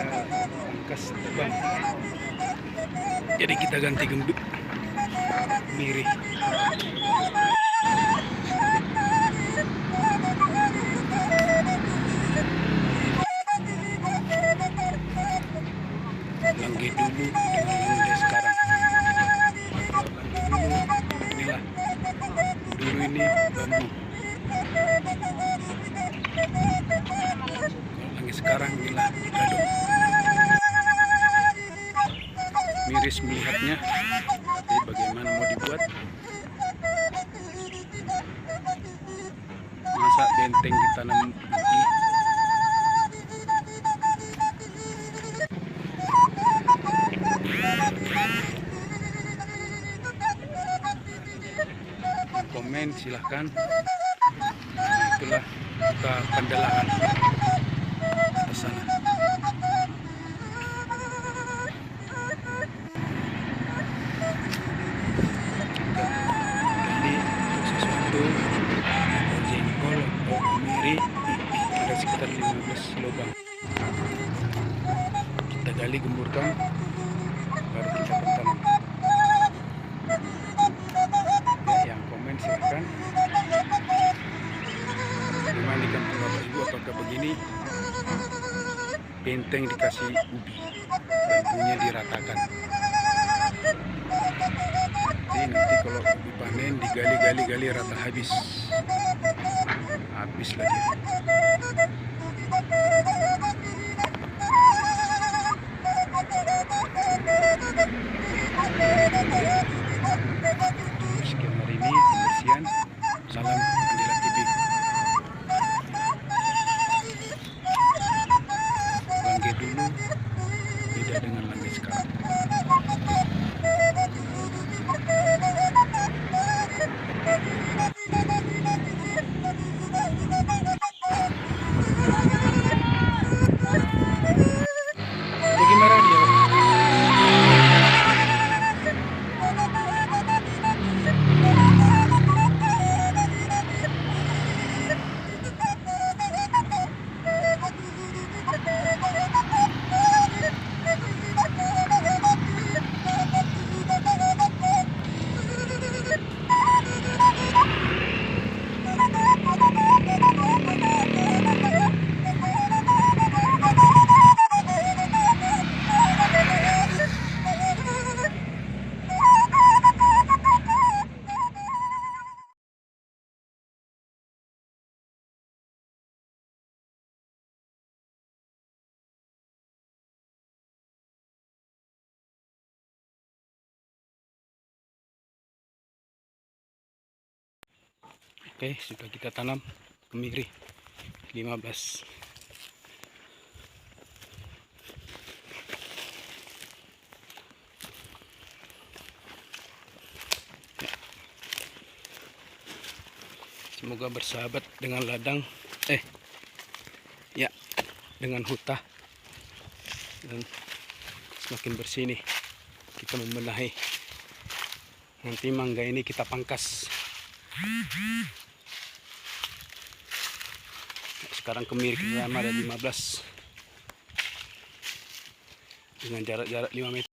pangkas tebang. Jadi kita ganti miri. Langge dulu dengan langge sekarang. Inilah dulu ini bambu. Langge sekarang inilah gadong. Miris melihatnya. Jadi bagaimana mau dibuat? Masa benteng ditanam ubi? Komen silahkan. Itulah ke pendelaan ke sana. Gali sesuatu jengkol atau kemiri, ada sekitar 15 lubang. Kita gali, gemburkan, baru kita tanam. Yang komen silahkan. Gimana di kampung Bapak Ibu, apakah begini benteng dikasih ubi, bambunya diratakan? Jadi nanti kalau ubi panen digali rata habis lagi. Sekian hari ini pembersihan. Salam Andila TV. Langge dulu beda dengan langge sekarang. Bagaimana dia? Oke, sudah kita tanam kemiri 15. Semoga bersahabat dengan ladang, dengan huta, dan semakin bersih nih. Kita membenahi. Nanti mangga ini kita pangkas. Sekarang kemiri kita ada 15 dengan jarak 5 meter.